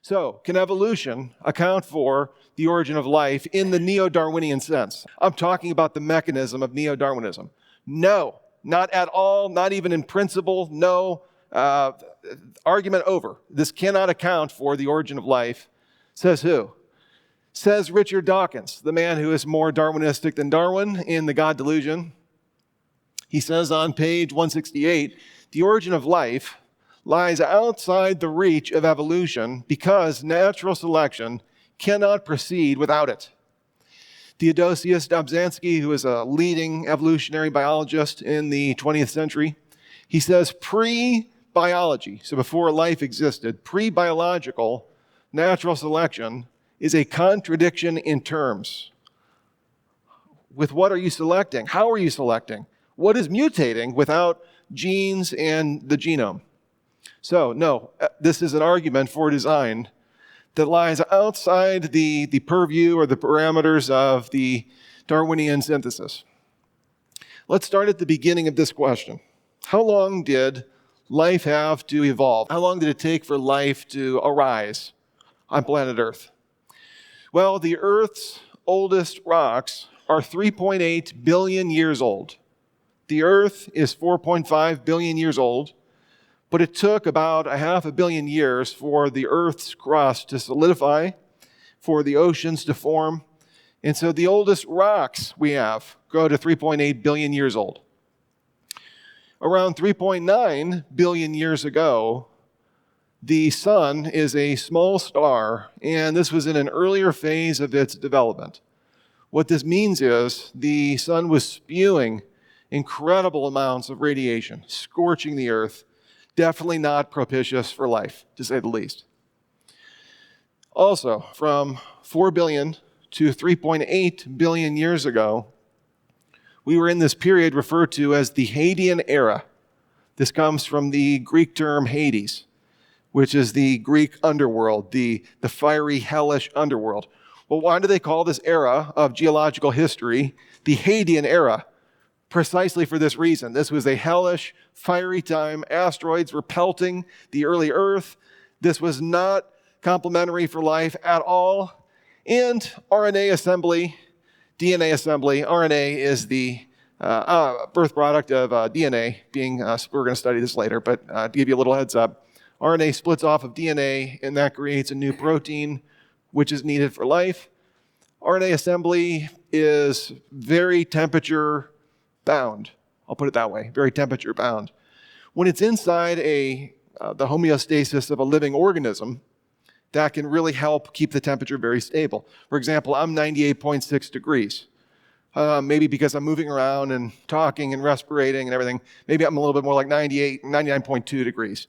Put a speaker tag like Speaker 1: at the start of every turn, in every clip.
Speaker 1: So, can evolution account for the origin of life in the neo-Darwinian sense? I'm talking about the mechanism of neo-Darwinism. No, not at all, not even in principle, no. Argument over. This cannot account for the origin of life. Says who? Says Richard Dawkins, the man who is more Darwinistic than Darwin in The God Delusion. He says on page 168, the origin of life lies outside the reach of evolution because natural selection cannot proceed without it. Theodosius Dobzhansky, who is a leading evolutionary biologist in the 20th century, he says pre-biology, so before life existed, pre-biological natural selection is a contradiction in terms. With what are you selecting? How are you selecting? What is mutating without genes and the genome? So, no, this is an argument for design that lies outside the purview or the parameters of the Darwinian synthesis. Let's start at the beginning of this question. How long did life have to evolve? How long did it take for life to arise on planet Earth? Well, the Earth's oldest rocks are 3.8 billion years old. The Earth is 4.5 billion years old. But it took about 500 million years for the Earth's crust to solidify, for the oceans to form. And so the oldest rocks we have go to 3.8 billion years old. Around 3.9 billion years ago, the sun is a small star, and this was in an earlier phase of its development. What this means is the sun was spewing incredible amounts of radiation, scorching the Earth. Definitely not propitious for life, to say the least. Also, from 4 billion to 3.8 billion years ago, we were in this period referred to as the Hadean era. This comes from the Greek term Hades, which is the Greek underworld, the fiery, hellish underworld. Well, why do they call this era of geological history the Hadean era? Precisely for this reason. This was a hellish, fiery time. Asteroids were pelting the early Earth. This was not complementary for life at all. And RNA assembly, DNA assembly, RNA is the birth product of DNA, we're going to study this later, but to give you a little heads up, RNA splits off of DNA, and that creates a new protein, which is needed for life. RNA assembly is very temperature bound. I'll put it that way, very temperature bound. When it's inside the homeostasis of a living organism, that can really help keep the temperature very stable. For example, I'm 98.6 degrees. Maybe because I'm moving around and talking and respirating and everything, maybe I'm a little bit more like 99.2 degrees.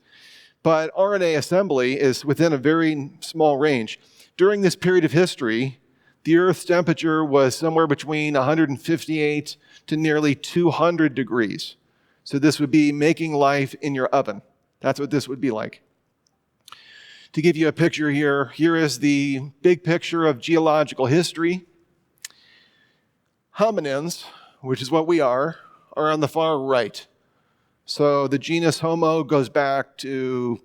Speaker 1: But RNA assembly is within a very small range. During this period of history, the Earth's temperature was somewhere between 158 to nearly 200 degrees. So this would be making life in your oven. That's what this would be like. To give you a picture here is the big picture of geological history. Hominins, which is what we are on the far right. So the genus Homo goes back to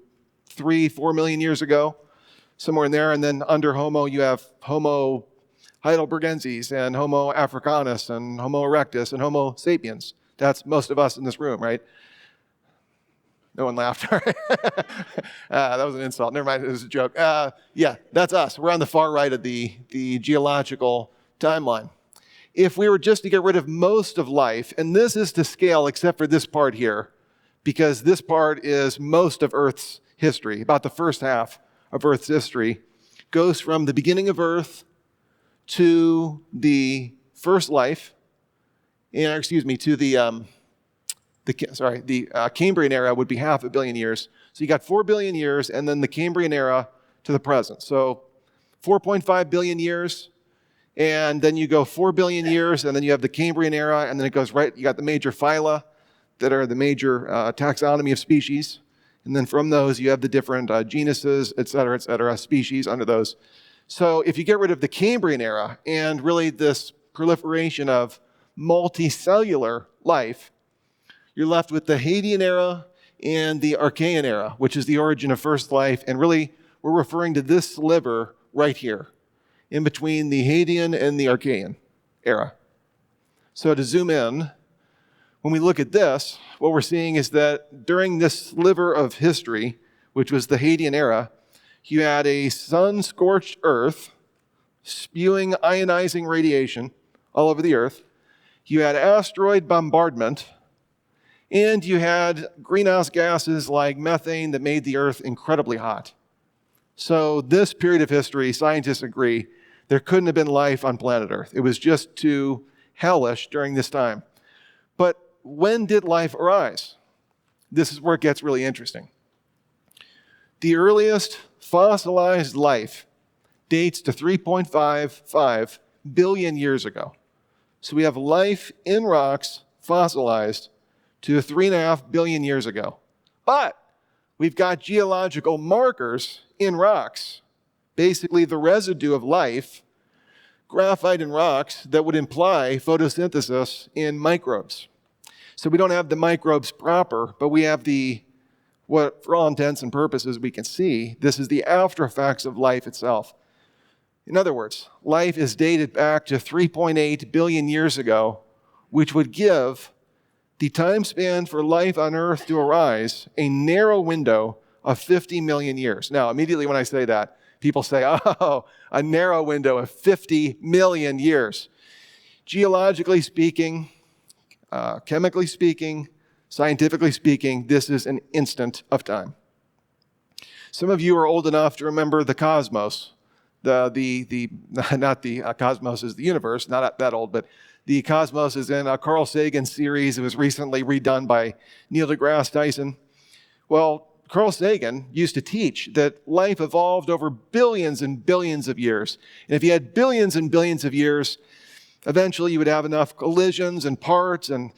Speaker 1: 3-4 million years ago, somewhere in there. And then under Homo, you have Homo heidelbergensis and Homo africanus and Homo erectus and Homo sapiens. That's most of us in this room, right? No one laughed. That was an insult. Never mind, it was a joke. Yeah, that's us. We're on the far right of the geological timeline. If we were just to get rid of most of life, and this is to scale except for this part here, because this part is most of Earth's history, about the first half of Earth's history, goes from the beginning of Earth to the first life, to the Cambrian era would be 500 million years. So you got 4 billion years, and then the Cambrian era to the present. So 4.5 billion years, and then you go 4 billion years, and then you have the Cambrian era, and then it goes right, you got the major phyla that are the major taxonomy of species. And then from those, you have the different genuses, et cetera, species under those. So if you get rid of the Cambrian era and really this proliferation of multicellular life, you're left with the Hadean era and the Archean era, which is the origin of first life and really we're referring to this sliver right here, in between the Hadean and the Archean era. So to zoom in, when we look at this, what we're seeing is that during this sliver of history, which was the Hadean era, you had a sun-scorched earth spewing ionizing radiation all over the earth. You had asteroid bombardment, and you had greenhouse gases like methane that made the earth incredibly hot. So this period of history, scientists agree, there couldn't have been life on planet Earth. It was just too hellish during this time. But when did life arise? This is where it gets really interesting. The earliest fossilized life dates to 3.55 billion years ago. So we have life in rocks fossilized to 3.5 billion years ago. But we've got geological markers in rocks, basically the residue of life, graphite in rocks, that would imply photosynthesis in microbes. So we don't have the microbes proper, but we have what for all intents and purposes we can see, this is the after effects of life itself. In other words, life is dated back to 3.8 billion years ago, which would give the time span for life on Earth to arise a narrow window of 50 million years. Now, immediately when I say that, people say, oh, a narrow window of 50 million years. Geologically speaking, chemically speaking, scientifically speaking, this is an instant of time. Some of you are old enough to remember the cosmos. Not the cosmos is the universe, not that old, but the cosmos is in a Carl Sagan series. It was recently redone by Neil deGrasse Tyson. Well, Carl Sagan used to teach that life evolved over billions and billions of years. And if you had billions and billions of years, eventually you would have enough collisions and parts and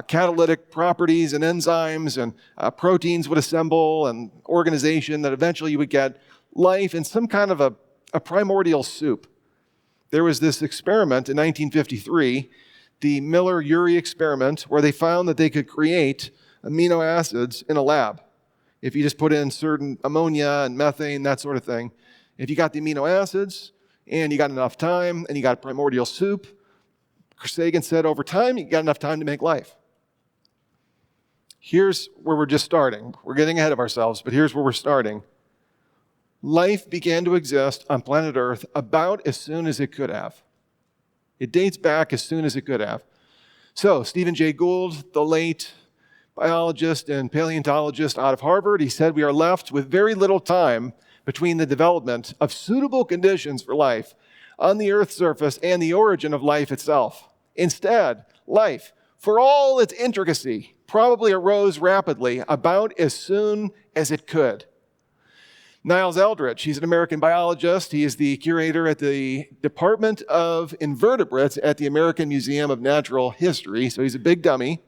Speaker 1: catalytic properties and enzymes and proteins would assemble and organization that eventually you would get life in some kind of a primordial soup. There was this experiment in 1953, the Miller-Urey experiment, where they found that they could create amino acids in a lab. If you just put in certain ammonia and methane, that sort of thing. If you got the amino acids and you got enough time and you got primordial soup, Sagan said over time, you got enough time to make life. Here's where we're just starting. We're getting ahead of ourselves, but here's where we're starting. Life began to exist on planet Earth about as soon as it could have. It dates back as soon as it could have. So Stephen Jay Gould, the late biologist and paleontologist out of Harvard, he said we are left with very little time between the development of suitable conditions for life on the Earth's surface and the origin of life itself. Instead, life, for all its intricacy, probably arose rapidly about as soon as it could. Niles Eldredge, he's an American biologist. He is the curator at the Department of Invertebrates at the American Museum of Natural History, so he's a big dummy.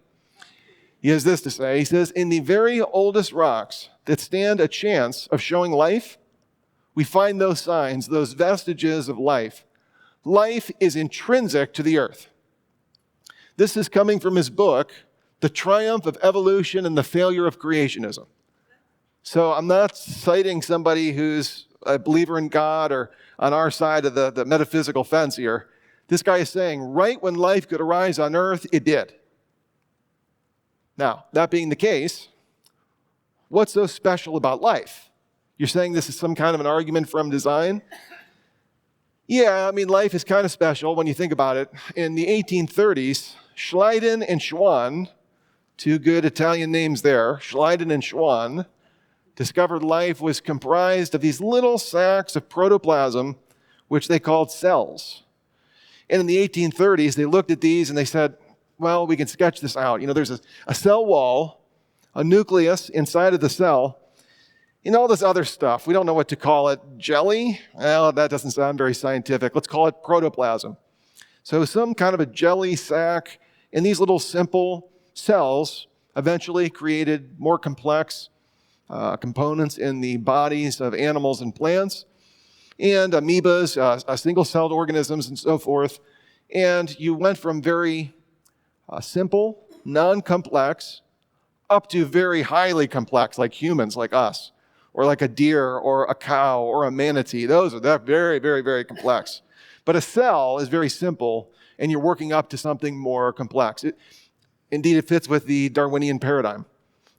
Speaker 1: He has this to say. He says, in the very oldest rocks that stand a chance of showing life, we find those signs, those vestiges of life. Life is intrinsic to the earth. This is coming from his book, The Triumph of Evolution and the Failure of Creationism. So I'm not citing somebody who's a believer in God or on our side of the metaphysical fence here. This guy is saying, right when life could arise on earth, it did. Now, that being the case, what's so special about life? You're saying this is some kind of an argument from design? Yeah, I mean, life is kind of special when you think about it. In the 1830s, Schleiden and Schwann, two good Italian names there, Schleiden and Schwann, discovered life was comprised of these little sacs of protoplasm, which they called cells. And in the 1830s, they looked at these and they said, well, we can sketch this out. You know, there's a cell wall, a nucleus inside of the cell, and all this other stuff. We don't know what to call it. Jelly? Well, that doesn't sound very scientific. Let's call it protoplasm. So some kind of a jelly sac, and these little simple cells eventually created more complex components in the bodies of animals and plants, and amoebas, single-celled organisms, and so forth. And you went from very simple, non-complex, up to very highly complex, like humans, like us. or like a deer or a cow or a manatee. They're very, very, very complex. But a cell is very simple, and you're working up to something more complex. Indeed, it fits with the Darwinian paradigm,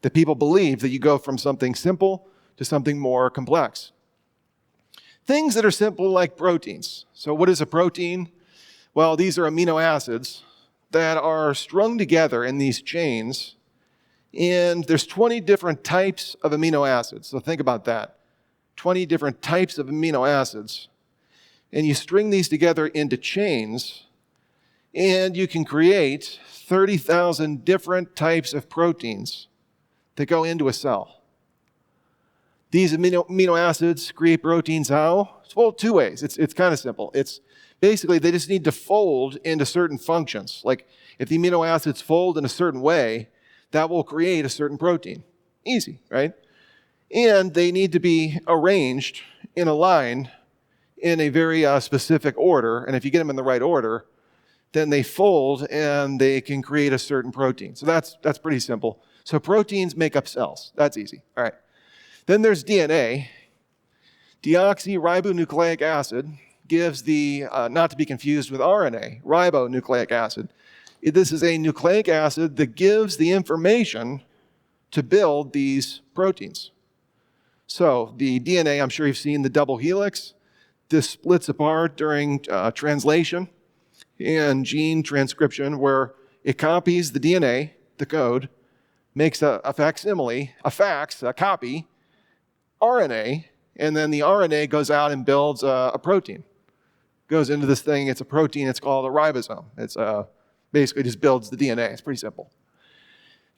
Speaker 1: that people believe that you go from something simple to something more complex. Things that are simple like proteins. So what is a protein? Well, these are amino acids that are strung together in these chains, and there's 20 different types of amino acids. So think about that. 20 different types of amino acids. And you string these together into chains, and you can create 30,000 different types of proteins that go into a cell. These amino acids create proteins how? Well, two ways. It's kind of simple. It's basically they just need to fold into certain functions. Like if the amino acids fold in a certain way, that will create a certain protein. Easy, right? And they need to be arranged in a line in a very specific order. And if you get them in the right order, then they fold and they can create a certain protein. So that's pretty simple. So proteins make up cells. That's easy. All right. Then there's DNA. Deoxyribonucleic acid gives the, not to be confused with RNA, ribonucleic acid. This is a nucleic acid that gives the information to build these proteins. So the DNA, I'm sure you've seen the double helix. This splits apart during translation and gene transcription, where it copies the DNA, the code, makes a facsimile, a copy, RNA, and then the RNA goes out and builds a protein. Goes into this thing, it's a protein, it's called a ribosome. It's basically just builds the DNA. It's pretty simple.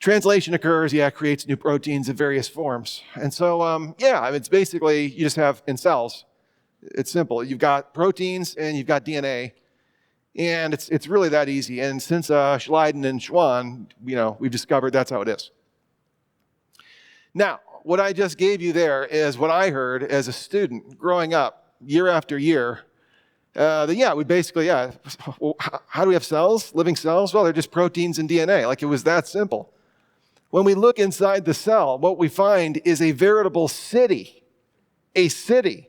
Speaker 1: Translation occurs, it creates new proteins of various forms. And so, it's basically, you just have in cells, it's simple. You've got proteins and you've got DNA, and it's really that easy. And since Schleiden and Schwann, we've discovered that's how it is. Now, what I just gave you there is what I heard as a student growing up year after year. We basically, well, how do we have cells, living cells? Well, they're just proteins and DNA. Like it was that simple. When we look inside the cell, what we find is a veritable city. A city.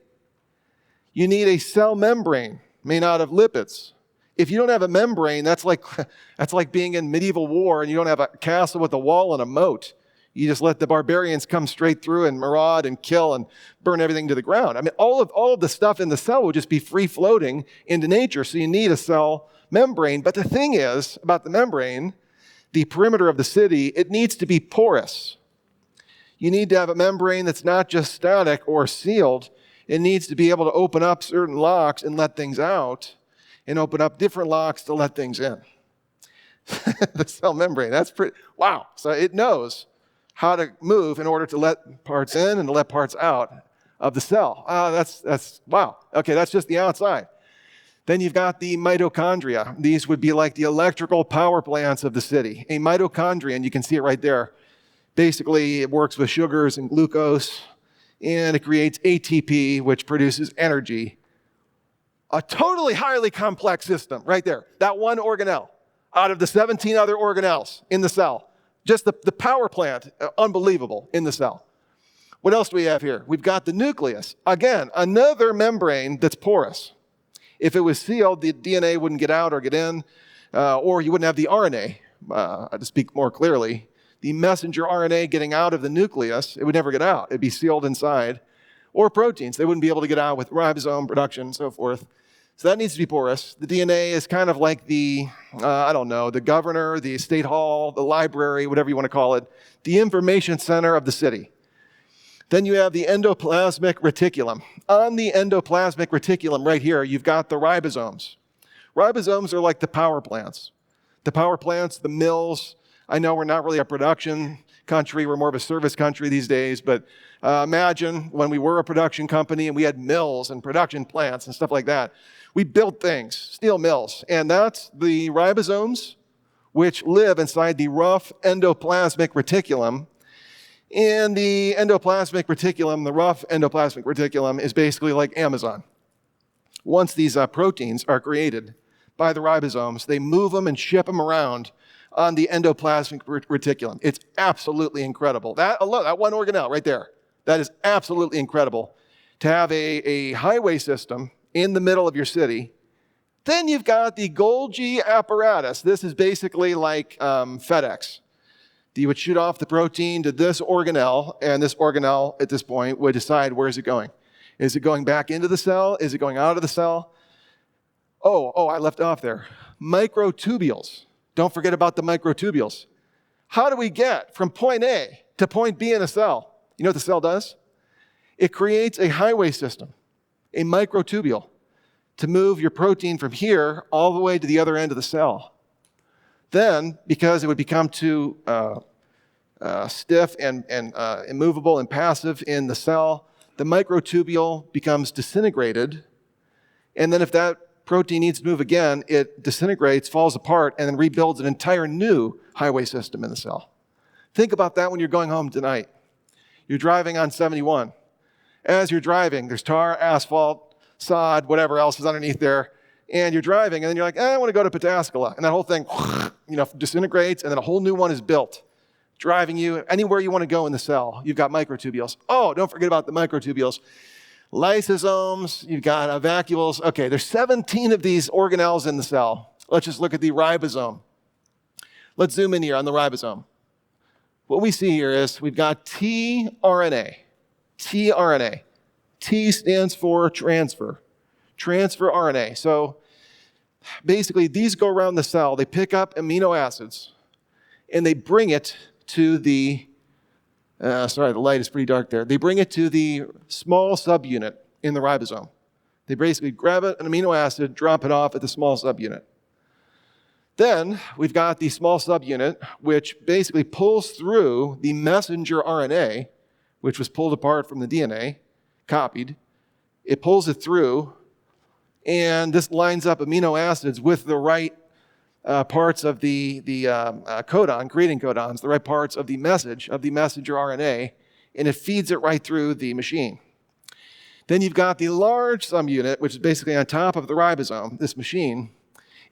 Speaker 1: You need a cell membrane made out of lipids. If you don't have a membrane, that's like being in medieval war and you don't have a castle with a wall and a moat. You just let the barbarians come straight through and maraud and kill and burn everything to the ground. I mean, all of the stuff in the cell will just be free floating into nature. So you need a cell membrane. But the thing is about the membrane, the perimeter of the city, it needs to be porous. You need to have a membrane that's not just static or sealed. It needs to be able to open up certain locks and let things out, and open up different locks to let things in. The cell membrane, that's pretty, wow. So it knows how to move in order to let parts in and to let parts out of the cell. That's wow. Okay, that's just the outside. Then you've got the mitochondria. These would be like the electrical power plants of the city. A mitochondria, and you can see it right there. Basically, it works with sugars and glucose, and it creates ATP, which produces energy. A totally highly complex system right there. That one organelle out of the 17 other organelles in the cell. Just the power plant, unbelievable in the cell. What else do we have here? We've got the nucleus. Again, another membrane that's porous. If it was sealed, the DNA wouldn't get out or get in, or you wouldn't have the RNA. To speak more clearly, the messenger RNA getting out of the nucleus, it would never get out. It'd be sealed inside. Or proteins, they wouldn't be able to get out with ribosome production and so forth. So that needs to be porous. The DNA is kind of like the governor, the state hall, the library, whatever you want to call it, the information center of the city. Then you have the endoplasmic reticulum. On the endoplasmic reticulum right here, you've got the ribosomes. Ribosomes are like the power plants. The power plants, the mills. I know we're not really a production country, we're more of a service country these days, but imagine when we were a production company and we had mills and production plants and stuff like that. We built things, steel mills, and that's the ribosomes, which live inside the rough endoplasmic reticulum. And the endoplasmic reticulum, the rough endoplasmic reticulum, is basically like Amazon. Once these proteins are created by the ribosomes, they move them and ship them around on the endoplasmic reticulum. It's absolutely incredible. That one organelle right there, That is absolutely incredible. To have a highway system in the middle of your city. Then you've got the Golgi apparatus. This is basically like FedEx. You would shoot off the protein to this organelle, and this organelle at this point would decide where is it going. Is it going back into the cell? Is it going out of the cell? Oh, I left off there. Microtubules. Don't forget about the microtubules. How do we get from point A to point B in a cell? You know what the cell does? It creates a highway system, a microtubule, to move your protein from here all the way to the other end of the cell. Then, because it would become too stiff and immovable and passive in the cell, the microtubule becomes disintegrated. And then if that protein needs to move again, it disintegrates, falls apart, and then rebuilds an entire new highway system in the cell. Think about that when you're going home tonight. You're driving on 71. As you're driving, there's tar, asphalt, sod, whatever else is underneath there, and you're driving, and then you're like, I want to go to Pataskala, and that whole thing, disintegrates, and then a whole new one is built, driving you anywhere you want to go in the cell. You've got microtubules. Oh, don't forget about the microtubules. Lysosomes, you've got vacuoles. Okay, there's 17 of these organelles in the cell. Let's just look at the ribosome. Let's zoom in here on the ribosome. What we see here is we've got tRNA. tRNA. T stands for transfer RNA. So basically, these go around the cell. They pick up amino acids, and they bring it to the, the light is pretty dark there. They bring it to the small subunit in the ribosome. They basically grab an amino acid, drop it off at the small subunit. Then we've got the small subunit, which basically pulls through the messenger RNA, which was pulled apart from the DNA, copied. It pulls it through, and this lines up amino acids with the right parts of the codon, creating codons, the right parts of the message of the messenger RNA, and it feeds it right through the machine. Then you've got the large subunit, which is basically on top of the ribosome, this machine.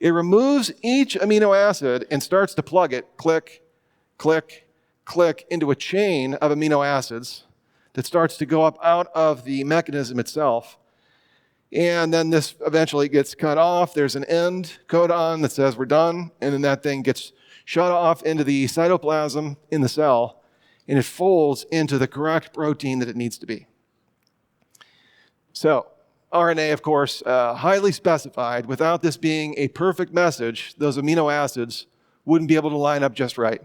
Speaker 1: It removes each amino acid and starts to plug it, click, click, click, into a chain of amino acids that starts to go up out of the mechanism itself. And then this eventually gets cut off. There's an end codon that says we're done, and then that thing gets shut off into the cytoplasm in the cell, and it folds into the correct protein that it needs to be. So, RNA, of course, highly specified. Without this being a perfect message, those amino acids wouldn't be able to line up just right.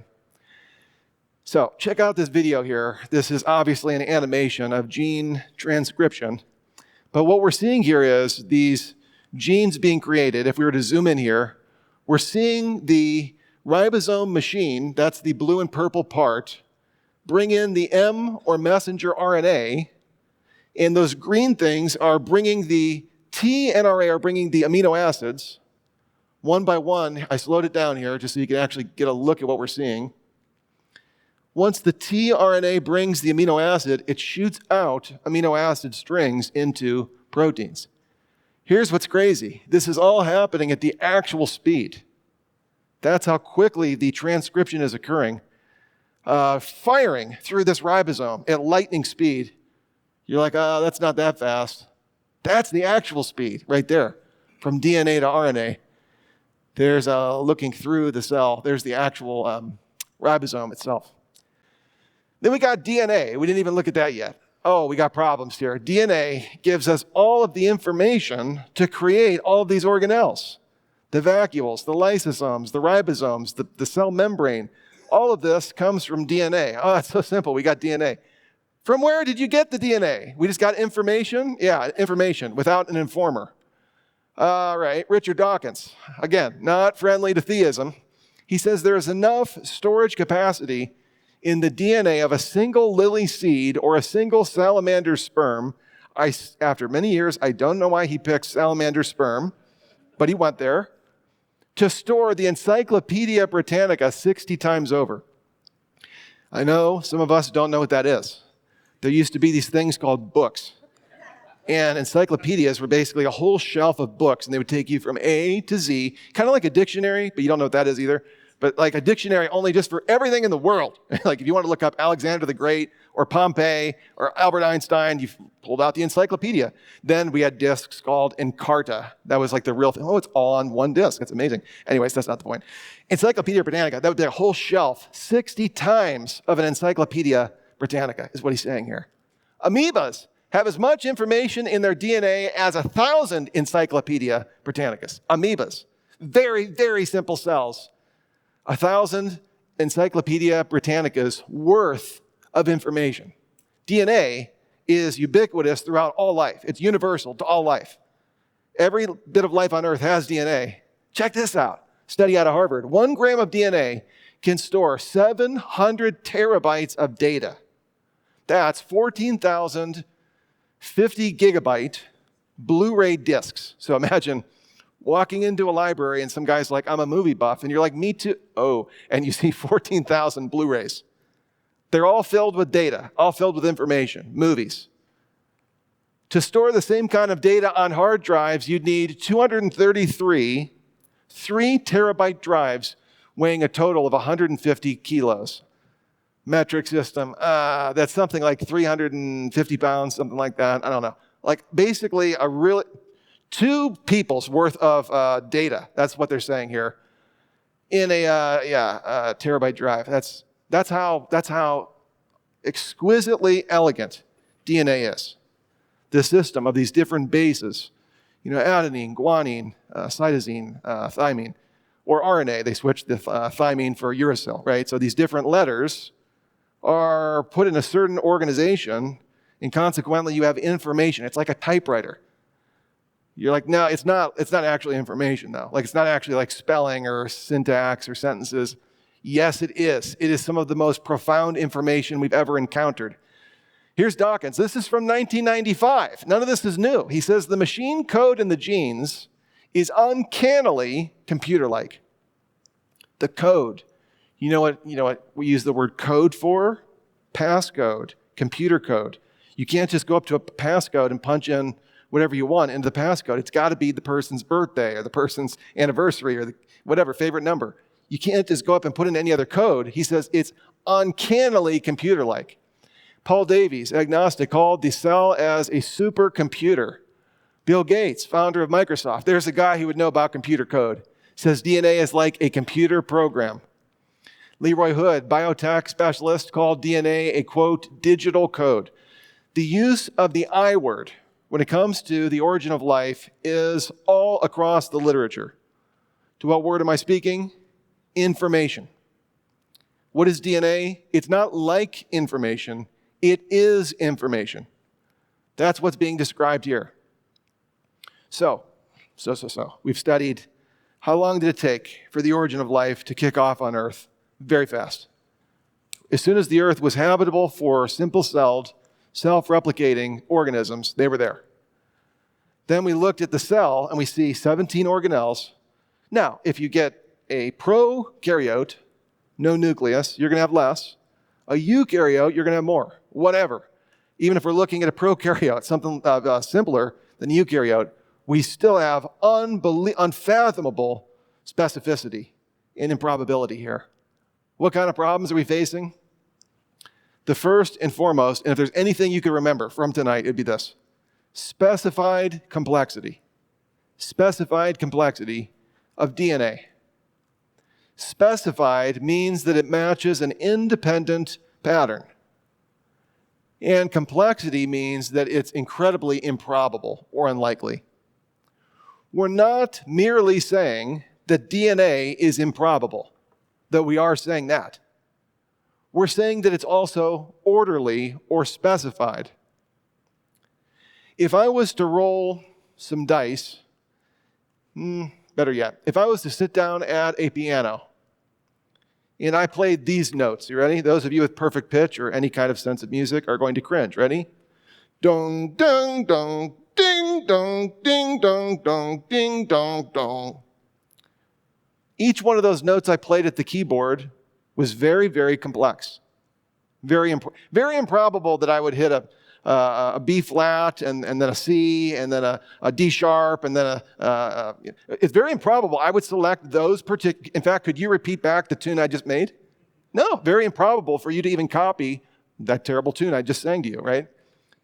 Speaker 1: So, check out this video here. This is obviously an animation of gene transcription. But what we're seeing here is these genes being created. If we were to zoom in here, we're seeing the ribosome machine, that's the blue and purple part, bring in the M or messenger RNA, and those green things are bringing the tRNA, are bringing the amino acids one by one. I slowed it down here just so you can actually get a look at what we're seeing. Once the tRNA brings the amino acid, it shoots out amino acid strings into proteins. Here's what's crazy. This is all happening at the actual speed. That's how quickly the transcription is occurring. Firing through this ribosome at lightning speed. You're like, that's not that fast. That's the actual speed right there, from DNA to RNA. There's looking through the cell. There's the actual ribosome itself. Then we got DNA. We didn't even look at that yet. Oh, we got problems here. DNA gives us all of the information to create all of these organelles. The vacuoles, the lysosomes, the ribosomes, the cell membrane. All of this comes from DNA. Oh, that's so simple. We got DNA. From where did you get the DNA? We just got information? Yeah, information without an informer. All right, Richard Dawkins. Again, not friendly to theism. He says there is enough storage capacity in the DNA of a single lily seed or a single salamander sperm. After many years, I don't know why he picked salamander sperm, but he went there, to store the Encyclopedia Britannica 60 times over. I know some of us don't know what that is. There used to be these things called books. And encyclopedias were basically a whole shelf of books, and they would take you from A to Z, kind of like a dictionary, but you don't know what that is either. but like a dictionary only just for everything in the world. Like if you want to look up Alexander the Great or Pompeii or Albert Einstein, you pulled out the encyclopedia. Then we had discs called Encarta. That was like the real thing. Oh, it's all on one disc. It's amazing. Anyways, that's not the point. Encyclopedia Britannica, that would be a whole shelf, 60 times of an Encyclopedia Britannica is what he's saying here. Amoebas have as much information in their DNA as 1,000 Encyclopedia Britannicas. Amoebas. Very, very simple cells. 1,000 Encyclopedia Britannicas worth of information. DNA is ubiquitous throughout all life. It's universal to all life. Every bit of life on Earth has DNA. Check this out. Study out of Harvard. 1 gram of DNA can store 700 terabytes of data. That's 14,050 gigabyte Blu-ray discs. So imagine walking into a library and some guy's like, I'm a movie buff. And you're like, me too. Oh, and you see 14,000 Blu-rays. They're all filled with data, all filled with information, movies. To store the same kind of data on hard drives, you'd need 233 3-terabyte drives weighing a total of 150 kilos. Metric system, that's something like 350 pounds, something like that. I don't know. Like basically a real 2 people's worth of data. That's what they're saying here in a terabyte drive. That's how exquisitely elegant DNA is. The system of these different bases, adenine, guanine, cytosine, thymine, or RNA. They switched the thymine for uracil, right? So these different letters are put in a certain organization, and consequently you have information. It's like a typewriter. You're like, no, it's not actually information though. Like it's not actually like spelling or syntax or sentences. Yes, it is. It is some of the most profound information we've ever encountered. Here's Dawkins. This is from 1995. None of this is new. He says the machine code in the genes is uncannily computer-like. The code. You know what we use the word code for? Passcode, computer code. You can't just go up to a passcode and punch in whatever you want into the passcode. It's got to be the person's birthday or the person's anniversary or whatever, favorite number. You can't just go up and put in any other code. He says it's uncannily computer-like. Paul Davies, agnostic, called the cell as a supercomputer. Bill Gates, founder of Microsoft, there's a guy who would know about computer code. Says DNA is like a computer program. Leroy Hood, biotech specialist, called DNA a, quote, digital code. The use of the I word when it comes to the origin of life is all across the literature. To what word am I speaking? Information. What is DNA? It's not like information. It is information. That's what's being described here. So. We've studied how long did it take for the origin of life to kick off on Earth? Very fast. As soon as the Earth was habitable for simple-celled, self-replicating organisms, they were there. Then we looked at the cell and we see 17 organelles. Now, if you get a prokaryote, no nucleus, you're going to have less. A eukaryote, you're going to have more. Whatever. Even if we're looking at a prokaryote, something simpler than a eukaryote, we still have unfathomable specificity and improbability here. What kind of problems are we facing? The first and foremost, and if there's anything you can remember from tonight, it'd be this. Specified complexity. Specified complexity of DNA. Specified means that it matches an independent pattern. And complexity means that it's incredibly improbable or unlikely. We're not merely saying that DNA is improbable, though we are saying that. We're saying that it's also orderly or specified. If I was to roll some dice, better yet, if I was to sit down at a piano and I played these notes, you ready? Those of you with perfect pitch or any kind of sense of music are going to cringe. Ready? Dong, dong, dong, ding, dong, ding, dong, dong, ding, dong, dong. Each one of those notes I played at the keyboard was very, very complex. Very improbable that I would hit a B flat, and then a C, and then a D sharp, and then it's very improbable I would select those particular. In fact, could you repeat back the tune I just made? No, very improbable for you to even copy that terrible tune I just sang to you, right?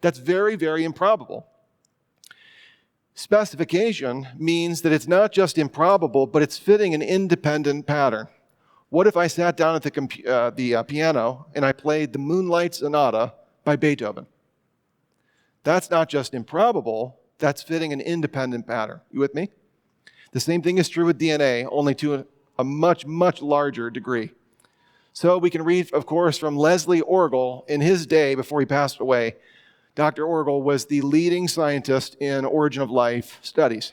Speaker 1: That's very, very improbable. Specification means that it's not just improbable, but it's fitting an independent pattern. What if I sat down at the piano and I played the Moonlight Sonata by Beethoven? That's not just improbable, that's fitting an independent pattern. You with me? The same thing is true with DNA, only to a much, much larger degree. So we can read, of course, from Leslie Orgel in his day before he passed away. Dr. Orgel was the leading scientist in origin of life studies.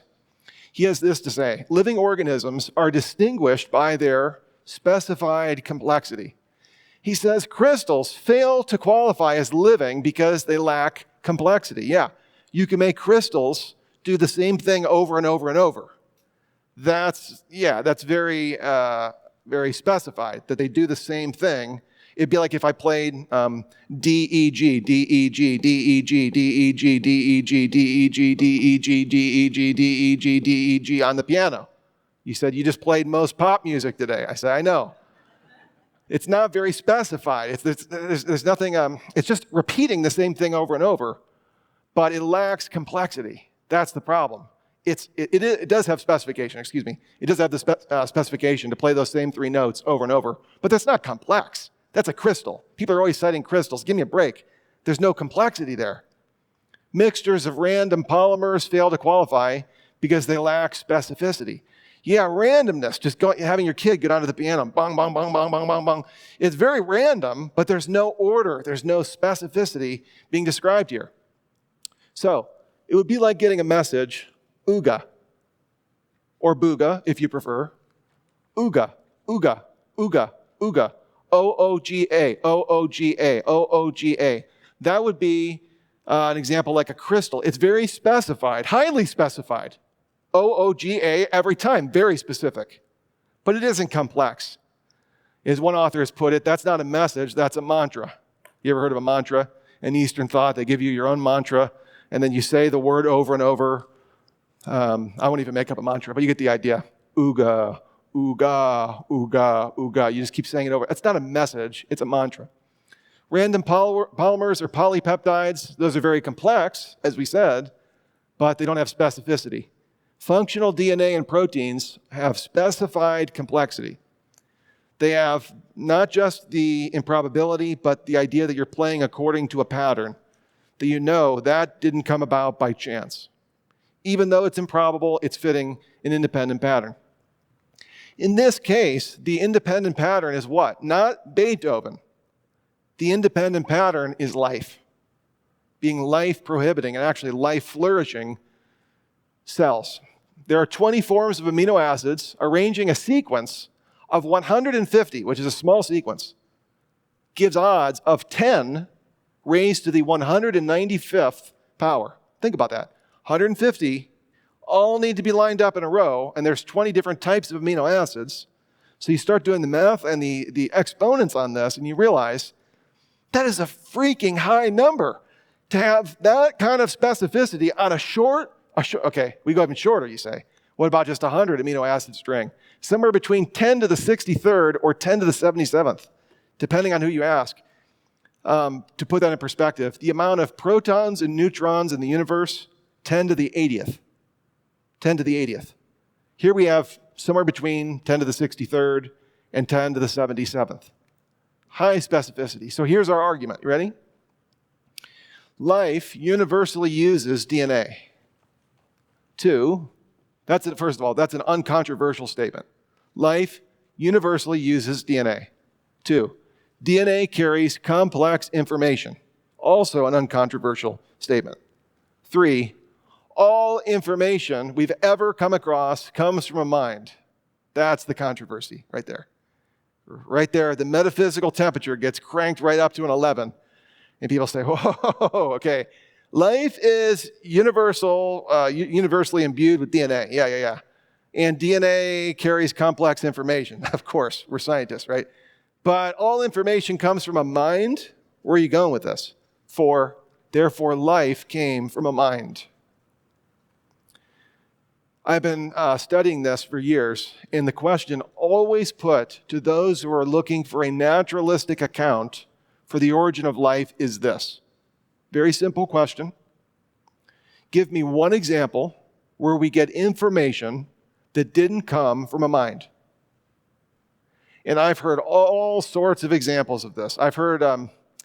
Speaker 1: He has this to say: living organisms are distinguished by their specified complexity. He says crystals fail to qualify as living because they lack complexity. Yeah, you can make crystals do the same thing over and over and over. That's very, very specified, that they do the same thing. It'd be like if I played D, E, G, D, E, G, D, E, G, D, E, G, D, E, G, D, E, G, D, E, G, D, E, G, D, E, G, D, E, G on the piano. You said you just played most pop music today. I said, I know. It's not very specified. There's nothing, it's just repeating the same thing over and over, but it lacks complexity. That's the problem. It does have specification, excuse me. It does have the specification to play those same three notes over and over, but that's not complex. That's a crystal. People are always citing crystals. Give me a break. There's no complexity there. Mixtures of random polymers fail to qualify because they lack specificity. Yeah, randomness, just having your kid get onto the piano, bong, bong, bong, bong, bong, bong, bong. It's very random, but there's no order. There's no specificity being described here. So it would be like getting a message, ooga, or booga, if you prefer. Ooga, ooga, ooga, ooga. O-O-G-A, O-O-G-A, O-O-G-A. That would be an example like a crystal. It's very specified, highly specified. O-O-G-A every time, very specific. But it isn't complex. As one author has put it, that's not a message, that's a mantra. You ever heard of a mantra? In Eastern thought, they give you your own mantra, and then you say the word over and over. I won't even make up a mantra, but you get the idea. Ooga, ooga, ooga, ooga. You just keep saying it over. It's not a message, it's a mantra. Random polymers or polypeptides, those are very complex, as we said, but they don't have specificity. Functional DNA and proteins have specified complexity. They have not just the improbability, but the idea that you're playing according to a pattern, that you know that didn't come about by chance. Even though it's improbable, it's fitting an independent pattern. In this case, the independent pattern is what? Not Beethoven. The independent pattern is life, being life prohibiting and actually life flourishing cells. There are 20 forms of amino acids arranging a sequence of 150, which is a small sequence, gives odds of 10 raised to the 195th power. Think about that. 150 all need to be lined up in a row, and there's 20 different types of amino acids. So you start doing the math and the exponents on this, and you realize that is a freaking high number to have that kind of specificity on okay, we go even shorter, you say. What about just 100 amino acid string? Somewhere between 10 to the 63rd or 10 to the 77th, depending on who you ask. To put that in perspective, the amount of protons and neutrons in the universe, 10 to the 80th. 10 to the 80th. Here we have somewhere between 10 to the 63rd and 10 to the 77th. High specificity. So here's our argument. You ready? Life universally uses DNA. First of all, that's an uncontroversial statement. Life universally uses DNA. 2, DNA carries complex information. Also an uncontroversial statement. 3, all information we've ever come across comes from a mind. That's the controversy right there. Right there, the metaphysical temperature gets cranked right up to an 11. And people say, whoa, okay. Life is universally imbued with DNA. Yeah. And DNA carries complex information. Of course, we're scientists, right? But all information comes from a mind. Where are you going with this? 4, Therefore, life came from a mind. I've been studying this for years, and the question always put to those who are looking for a naturalistic account for the origin of life is this. Very simple question. Give me one example where we get information that didn't come from a mind. And I've heard all sorts of examples of this. I've heard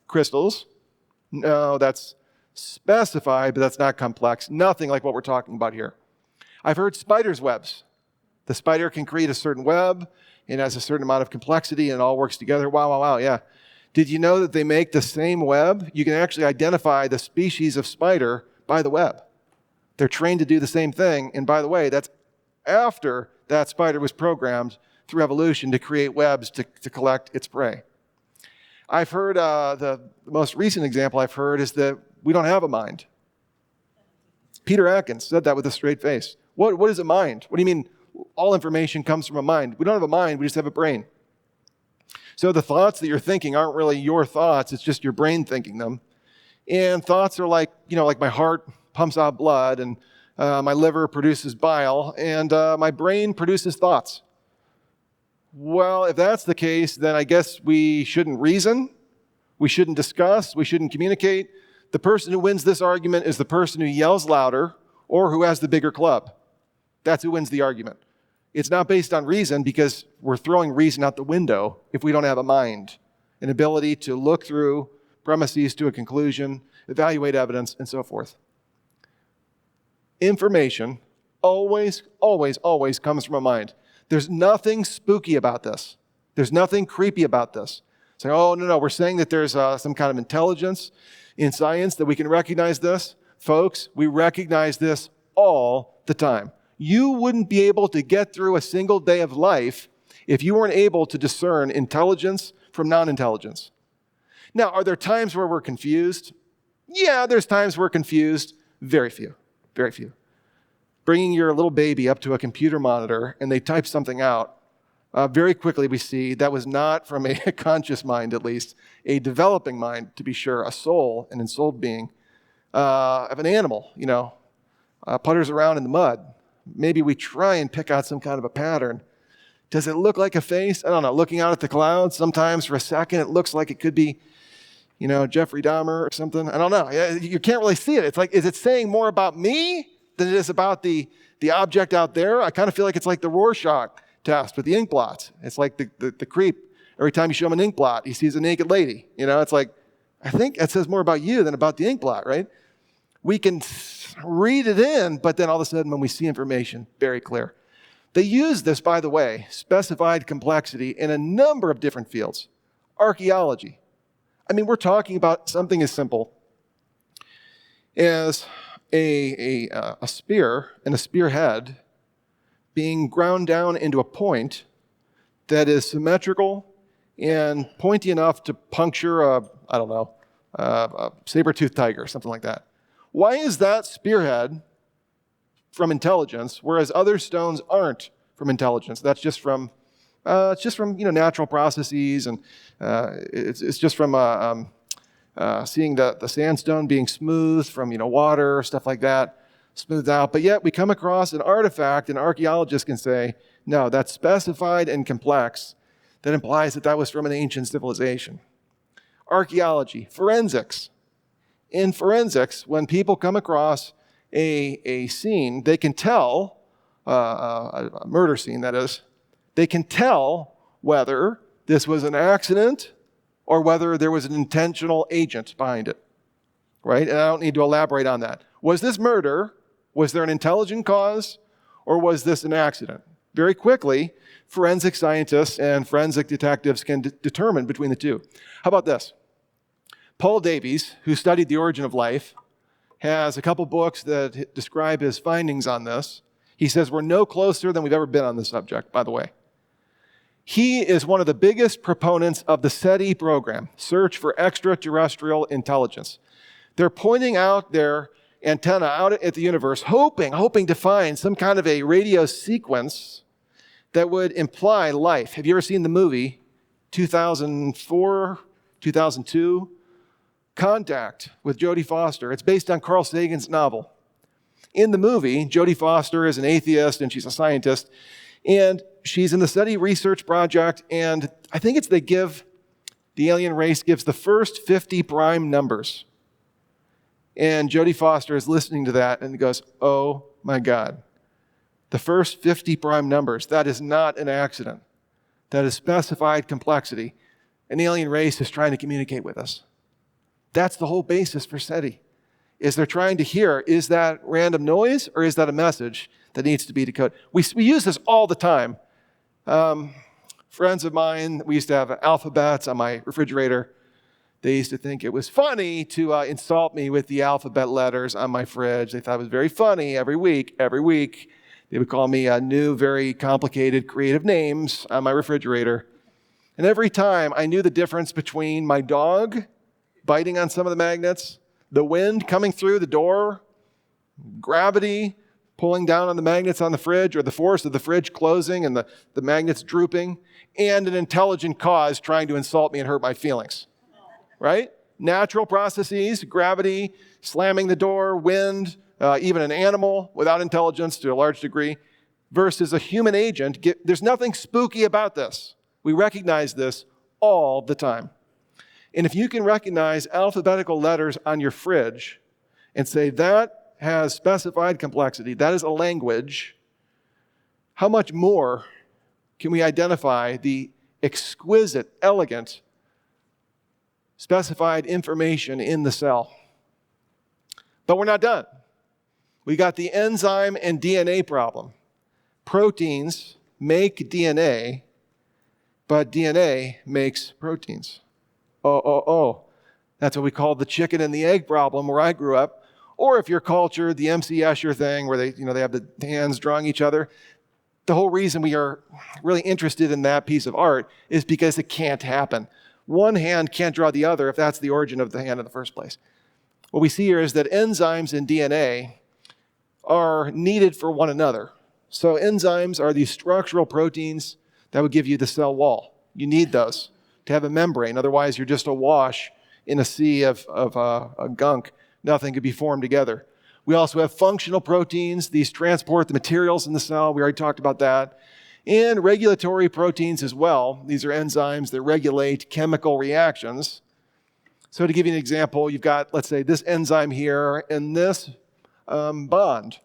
Speaker 1: crystals. No, that's specified, but that's not complex. Nothing like what we're talking about here. I've heard spiders' webs. The spider can create a certain web. It has a certain amount of complexity, and it all works together. Wow, yeah. Did you know that they make the same web? You can actually identify the species of spider by the web. They're trained to do the same thing. And by the way, that's after that spider was programmed through evolution to create webs to collect its prey. I've heard, the most recent example I've heard is that we don't have a mind. Peter Atkins said that with a straight face. What is a mind? What do you mean all information comes from a mind? We don't have a mind, we just have a brain. So the thoughts that you're thinking aren't really your thoughts, it's just your brain thinking them. And thoughts are like my heart pumps out blood, and my liver produces bile, and my brain produces thoughts. Well, if that's the case, then I guess we shouldn't reason, we shouldn't discuss, we shouldn't communicate. The person who wins this argument is the person who yells louder or who has the bigger club. That's who wins the argument. It's not based on reason because we're throwing reason out the window if we don't have a mind, an ability to look through premises to a conclusion, evaluate evidence, and so forth. Information always comes from a mind. There's nothing spooky about this. There's nothing creepy about this. Saying, oh, no, we're saying that there's some kind of intelligence in science that we can recognize this. Folks, we recognize this all the time. You wouldn't be able to get through a single day of life if you weren't able to discern intelligence from non-intelligence. Now, are there times where we're confused? Yeah, there's times we're confused. Very few. Bringing your little baby up to a computer monitor and they type something out, very quickly we see that was not from a conscious mind, at least, a developing mind, to be sure, a soul, an ensouled being, of an animal, putters around in the mud. Maybe we try and pick out some kind of a pattern. Does it look like a face? I don't know. Looking out at the clouds, sometimes for a second, it looks like it could be, Jeffrey Dahmer or something. I don't know. You can't really see it. It's like, is it saying more about me than it is about the object out there? I kind of feel like it's like the Rorschach test with the ink blots. It's like the creep. Every time you show him an ink blot, he sees a naked lady. It's like, I think it says more about you than about the ink blot, right? We can read it in, but then all of a sudden when we see information, very clear. They use this, by the way, specified complexity in a number of different fields. Archaeology. We're talking about something as simple as a spear and a spearhead being ground down into a point that is symmetrical and pointy enough to puncture a saber-toothed tiger, something like that. Why is that spearhead from intelligence, whereas other stones aren't from intelligence? That's just from natural processes, and it's just from seeing the sandstone being smoothed from water, stuff like that, smoothed out. But yet we come across an artifact, and archaeologists can say, no, that's specified and complex. That implies that was from an ancient civilization. Archaeology, forensics. In forensics, when people come across a scene, they can tell, a murder scene that is, they can tell whether this was an accident or whether there was an intentional agent behind it, right? And I don't need to elaborate on that. Was this murder? Was there an intelligent cause? Or was this an accident? Very quickly, forensic scientists and forensic detectives can determine between the two. How about this? Paul Davies, who studied the origin of life, has a couple books that describe his findings on this. He says we're no closer than we've ever been on this subject, by the way. He is one of the biggest proponents of the SETI program, Search for Extraterrestrial Intelligence. They're pointing out their antenna out at the universe, hoping to find some kind of a radio sequence that would imply life. Have you ever seen the movie 2004, 2002? Contact with Jodie Foster. It's based on Carl Sagan's novel. In the movie, Jodie Foster is an atheist and she's a scientist, and she's in the SETI research project, and I think it's the alien race gives the first 50 prime numbers. And Jodie Foster is listening to that and goes, oh my God, the first 50 prime numbers, that is not an accident. That is specified complexity. An alien race is trying to communicate with us. That's the whole basis for SETI, is they're trying to hear, is that random noise or is that a message that needs to be decoded? We use this all the time. Friends of mine, we used to have alphabets on my refrigerator. They used to think it was funny to insult me with the alphabet letters on my fridge. They thought it was very funny every week. They would call me new, very complicated, creative names on my refrigerator. And every time I knew the difference between my dog biting on some of the magnets, the wind coming through the door, gravity pulling down on the magnets on the fridge, or the force of the fridge closing and the magnets drooping, and an intelligent cause trying to insult me and hurt my feelings. Right? Natural processes, gravity, slamming the door, wind, even an animal without intelligence to a large degree, versus a human agent. There's nothing spooky about this. We recognize this all the time. And if you can recognize alphabetical letters on your fridge and say that has specified complexity, that is a language, how much more can we identify the exquisite, elegant, specified information in the cell? But we're not done. We got the enzyme and DNA problem. Proteins make DNA, but DNA makes proteins. That's what we call the chicken and the egg problem where I grew up. Or if you're cultured, the MC Escher thing where they have the hands drawing each other. The whole reason we are really interested in that piece of art is because it can't happen. One hand can't draw the other if that's the origin of the hand in the first place. What we see here is that enzymes in DNA are needed for one another. So enzymes are these structural proteins that would give you the cell wall. You need those to have a membrane. Otherwise, you're just awash in a sea of gunk. Nothing could be formed together. We also have functional proteins. These transport the materials in the cell. We already talked about that. And regulatory proteins as well. These are enzymes that regulate chemical reactions. So to give you an example, you've got, let's say, this enzyme here and this bond.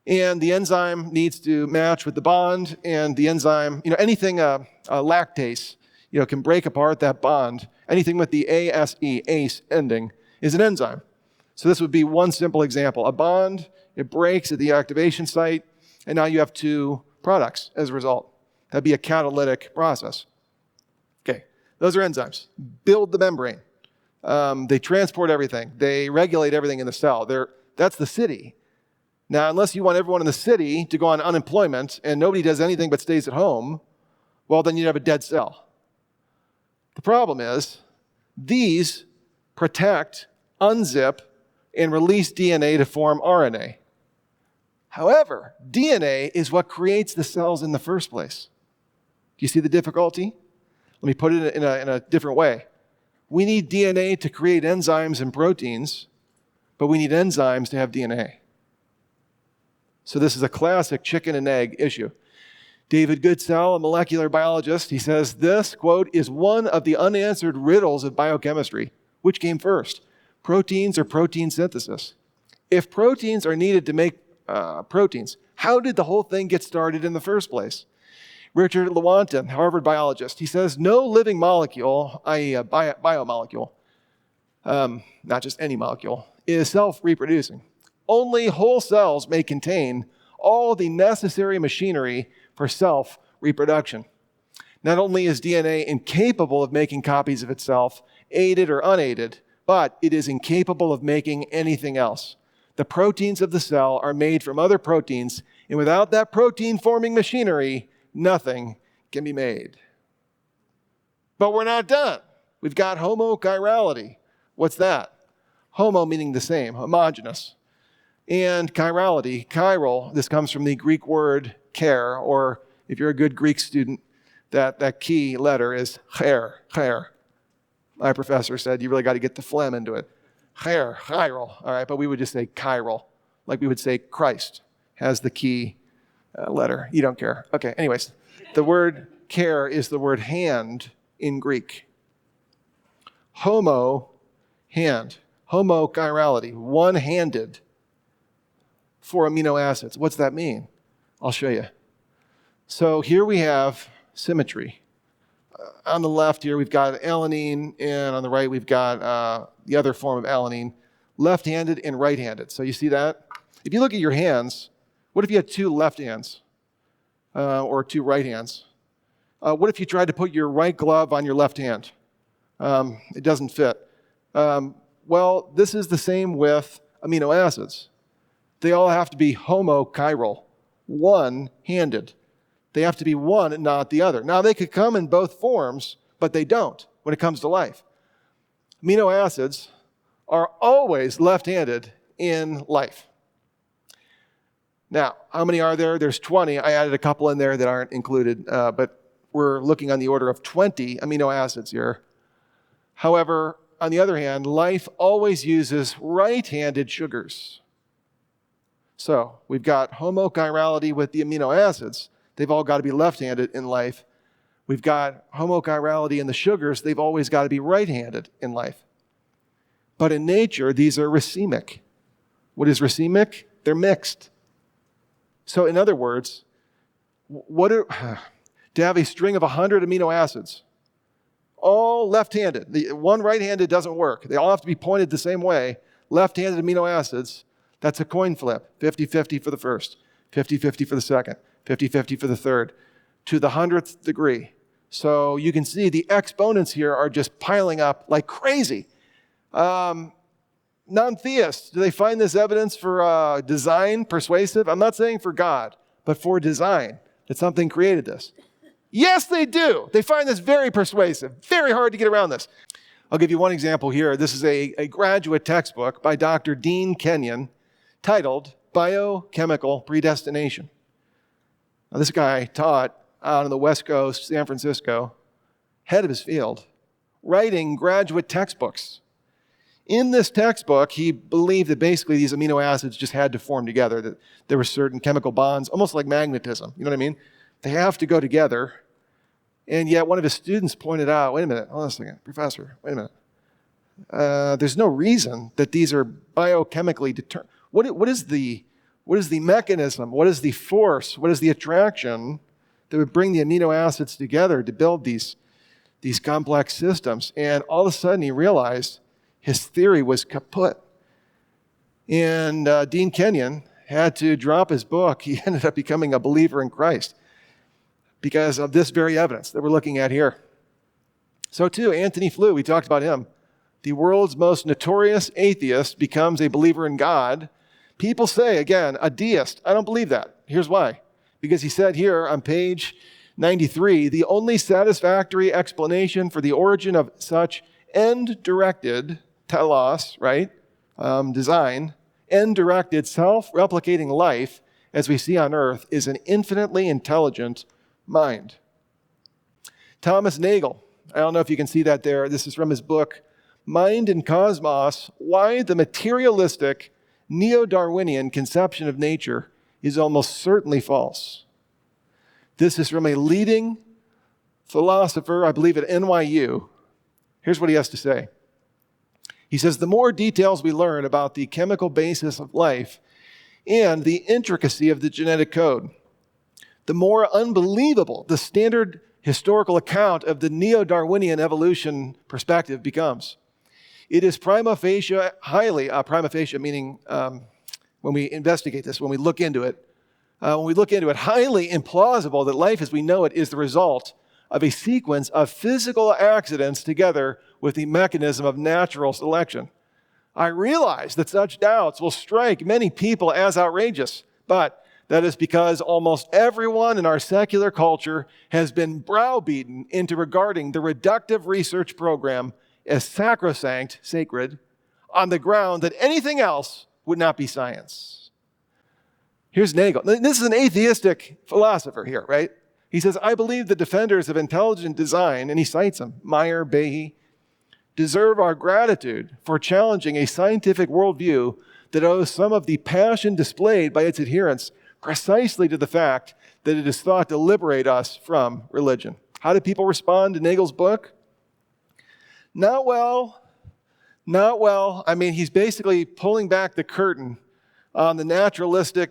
Speaker 1: And the enzyme needs to match with the bond, and the enzyme, anything lactase, can break apart that bond. Anything with the ACE ending is an enzyme. So this would be one simple example. A bond, it breaks at the activation site, and now you have two products as a result. That'd be a catalytic process. Okay, those are enzymes. Build the membrane. They transport everything. They regulate everything in the cell. That's the city. Now, unless you want everyone in the city to go on unemployment and nobody does anything but stays at home, well, then you'd have a dead cell. The problem is these protect, unzip, and release DNA to form RNA. However, DNA is what creates the cells in the first place. Do you see the difficulty? Let me put it in a different way. We need DNA to create enzymes and proteins, but we need enzymes to have DNA. So this is a classic chicken and egg issue. David Goodsell, a molecular biologist, he says, this, quote, is one of the unanswered riddles of biochemistry. Which came first, proteins or protein synthesis? If proteins are needed to make proteins, how did the whole thing get started in the first place? Richard Lewontin, Harvard biologist, he says, no living molecule, i.e. a biomolecule, not just any molecule, is self-reproducing. Only whole cells may contain all the necessary machinery for self-reproduction. Not only is DNA incapable of making copies of itself, aided or unaided, but it is incapable of making anything else. The proteins of the cell are made from other proteins, and without that protein-forming machinery, nothing can be made. But we're not done. We've got homochirality. What's that? Homo meaning the same, homogeneous. And chirality, chiral, this comes from the Greek word cher, or if you're a good Greek student, that key letter is cher. My professor said, you really got to get the phlegm into it. Chiral, all right, but we would just say chiral, like we would say Christ has the key letter. You don't care. Okay, anyways, the word care is the word hand in Greek. Homo, hand. Homochirality, one-handed for amino acids. What's that mean? I'll show you. So here we have symmetry. On the left here, we've got alanine, and on the right, we've got the other form of alanine, left-handed and right-handed. So you see that? If you look at your hands, what if you had two left hands or two right hands? What if you tried to put your right glove on your left hand? It doesn't fit. Well, this is the same with amino acids. They all have to be homochiral, one-handed. They have to be one and not the other. Now, they could come in both forms, but they don't when it comes to life. Amino acids are always left-handed in life. Now, how many are there? There's 20. I added a couple in there that aren't included, but we're looking on the order of 20 amino acids here. However, on the other hand, life always uses right-handed sugars. So we've got homochirality with the amino acids. They've all got to be left-handed in life. We've got homochirality in the sugars. They've always got to be right-handed in life. But in nature, these are racemic. What is racemic? They're mixed. So in other words, to have a string of 100 amino acids, all left-handed. One right-handed doesn't work. They all have to be pointed the same way. Left-handed amino acids, that's a coin flip. 50-50 for the first, 50-50 for the second, 50-50 for the third, to the 100th degree. So you can see the exponents here are just piling up like crazy. Non-theists, do they find this evidence for design persuasive? I'm not saying for God, but for design, that something created this. Yes, they do. They find this very persuasive, very hard to get around this. I'll give you one example here. This is a graduate textbook by Dr. Dean Kenyon titled Biochemical Predestination. Now, this guy taught out on the West Coast, San Francisco, head of his field, writing graduate textbooks. In this textbook, he believed that basically these amino acids just had to form together, that there were certain chemical bonds, almost like magnetism. You know what I mean? They have to go together. And yet one of his students pointed out, wait a minute, hold on a second, professor, wait a minute. There's no reason that these are biochemically determined. What is the mechanism? What is the force? What is the attraction that would bring the amino acids together to build these complex systems? And all of a sudden he realized his theory was kaput. And Dean Kenyon had to drop his book. He ended up becoming a believer in Christ because of this very evidence that we're looking at here. So too, Antony Flew, we talked about him. The world's most notorious atheist becomes a believer in God. People say, again, a deist. I don't believe that. Here's why. Because he said here on page 93, the only satisfactory explanation for the origin of such end-directed telos, right, design, end-directed self-replicating life as we see on earth is an infinitely intelligent mind. Thomas Nagel, I don't know if you can see that there. This is from his book, Mind and Cosmos, Why the Materialistic Neo-Darwinian Conception of Nature is Almost Certainly False. This is from a leading philosopher, I believe at NYU. Here's what he has to say. He says, the more details we learn about the chemical basis of life and the intricacy of the genetic code, the more unbelievable the standard historical account of the neo-Darwinian evolution perspective becomes. It is prima facie, prima facie meaning when we investigate this, when we look into it, highly implausible that life as we know it is the result of a sequence of physical accidents together with the mechanism of natural selection. I realize that such doubts will strike many people as outrageous, but that is because almost everyone in our secular culture has been browbeaten into regarding the reductive research program as sacrosanct, sacred, on the ground that anything else would not be science. Here's Nagel. This is an atheistic philosopher here, right? He says, I believe the defenders of intelligent design, and he cites them, Meyer, Behe, deserve our gratitude for challenging a scientific worldview that owes some of the passion displayed by its adherents precisely to the fact that it is thought to liberate us from religion. How did people respond to Nagel's book? Not well. Not well. I mean, he's basically pulling back the curtain on the naturalistic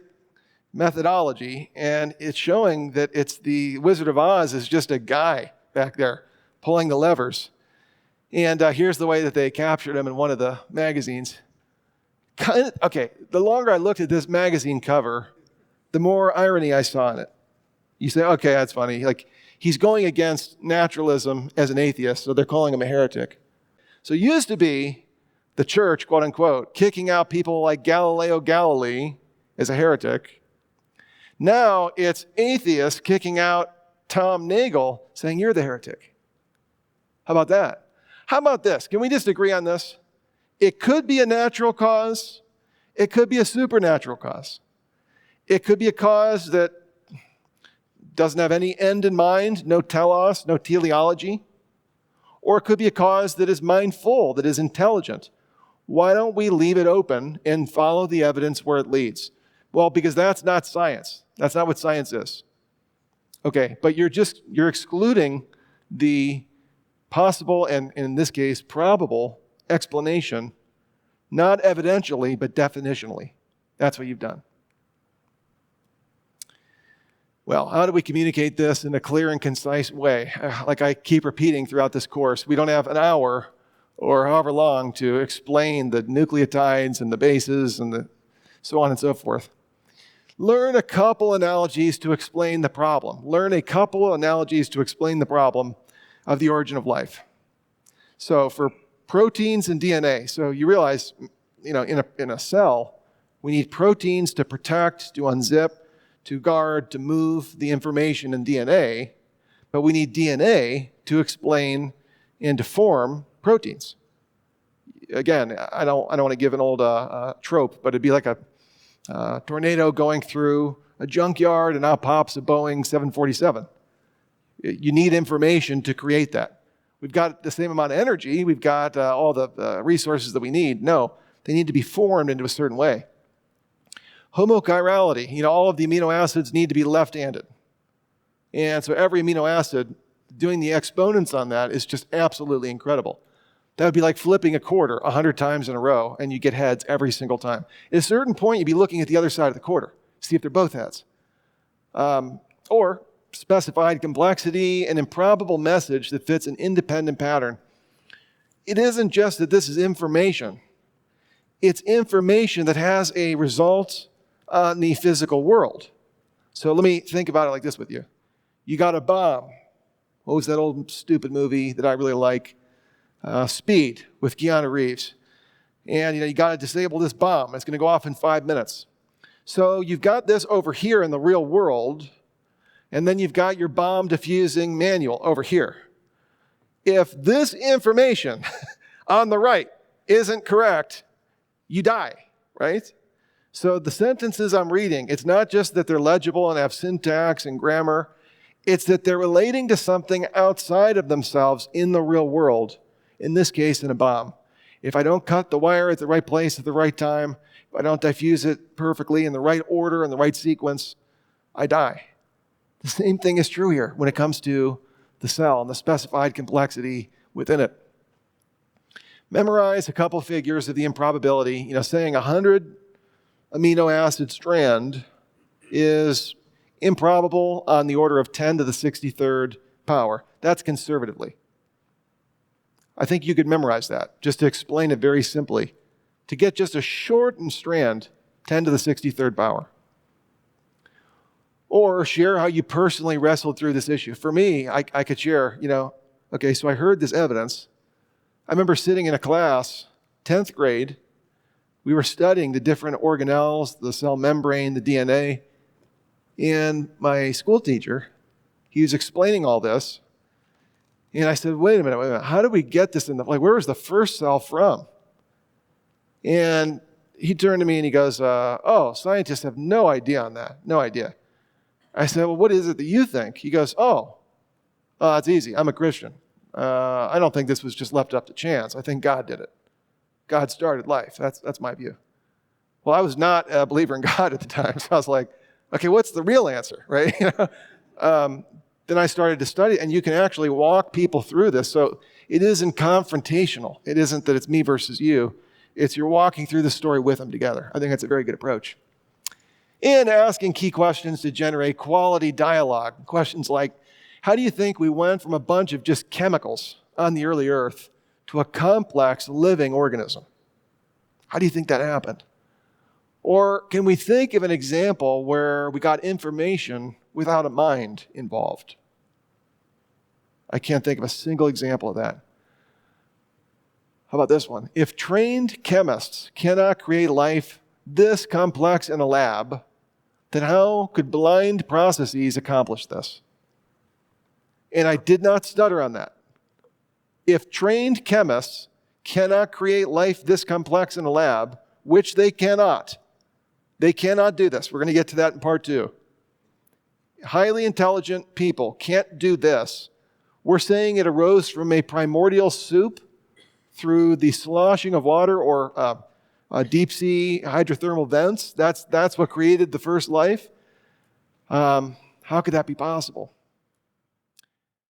Speaker 1: methodology, and it's showing that it's the Wizard of Oz is just a guy back there pulling the levers. And here's the way that they captured him in one of the magazines. Okay, the longer I looked at this magazine cover, the more irony I saw in it. You say, okay, that's funny. Like, he's going against naturalism as an atheist, so they're calling him a heretic. So it used to be the church, quote unquote, kicking out people like Galileo Galilei as a heretic. Now it's atheists kicking out Tom Nagel, saying you're the heretic. How about that? How about this? Can we just agree on this? It could be a natural cause. It could be a supernatural cause. It could be a cause that doesn't have any end in mind, no telos, no teleology. Or it could be a cause that is mindful, that is intelligent. Why don't we leave it open and follow the evidence where it leads? Well, because that's not science. That's not what science is. Okay, but you're excluding the possible, and in this case, probable explanation, not evidentially, but definitionally. That's what you've done. Well, how do we communicate this in a clear and concise way? Like I keep repeating throughout this course, we don't have an hour or however long to explain the nucleotides and the bases and the so on and so forth. Learn a couple analogies to explain the problem. Learn a couple analogies to explain the problem of the origin of life. So for proteins and DNA, so you realize, in a cell, we need proteins to protect, to unzip, to guard, to move the information in DNA, but we need DNA to explain and to form proteins. Again, I don't want to give an old trope, but it'd be like a tornado going through a junkyard and out pops a Boeing 747. You need information to create that. We've got the same amount of energy. We've got all the resources that we need. No, they need to be formed into a certain way. Homochirality, all of the amino acids need to be left-handed. And so every amino acid, doing the exponents on that is just absolutely incredible. That would be like flipping a quarter 100 times in a row, and you get heads every single time. At a certain point, you'd be looking at the other side of the quarter, see if they're both heads. Or specified complexity, an improbable message that fits an independent pattern. It isn't just that this is information. It's information that has a result on the physical world. So let me think about it like this with you. You got a bomb. What was that old stupid movie that I really like? Speed with Keanu Reeves. And you got to disable this bomb. It's going to go off in 5 minutes. So you've got this over here in the real world, and then you've got your bomb diffusing manual over here. If this information on the right isn't correct, you die, right? So the sentences I'm reading, it's not just that they're legible and have syntax and grammar. It's that they're relating to something outside of themselves in the real world, in this case, in a bomb. If I don't cut the wire at the right place at the right time, if I don't diffuse it perfectly in the right order, in the right sequence, I die. The same thing is true here when it comes to the cell and the specified complexity within it. Memorize a couple figures of the improbability. Saying 100 amino acid strand is improbable on the order of 10 to the 63rd power. That's conservatively. I think you could memorize that just to explain it very simply. To get just a shortened strand, 10 to the 63rd power. Or share how you personally wrestled through this issue. For me, I could share, okay, so I heard this evidence. I remember sitting in a class, 10th grade. We were studying the different organelles, the cell membrane, the DNA. And my school teacher, he was explaining all this. And I said, wait a minute, how do we get this in where was the first cell from? And he turned to me and he goes, scientists have no idea on that, no idea. I said, well, what is it that you think? He goes, it's easy, I'm a Christian. I don't think this was just left up to chance. I think God did it. God started life. That's my view. Well, I was not a believer in God at the time, so I was like, okay, what's the real answer, right? Then I started to study, and you can actually walk people through this. So it isn't confrontational. It isn't that it's me versus you. It's you're walking through the story with them together. I think that's a very good approach. And asking key questions to generate quality dialogue. Questions like, how do you think we went from a bunch of just chemicals on the early earth to a complex living organism? How do you think that happened? Or can we think of an example where we got information without a mind involved? I can't think of a single example of that. How about this one? If trained chemists cannot create life this complex in a lab, then how could blind processes accomplish this? And I did not stutter on that. If trained chemists cannot create life this complex in a lab, which they cannot do this. We're going to get to that in part 2. Highly intelligent people can't do this. We're saying it arose from a primordial soup through the sloshing of water or deep sea hydrothermal vents. That's what created the first life. How could that be possible?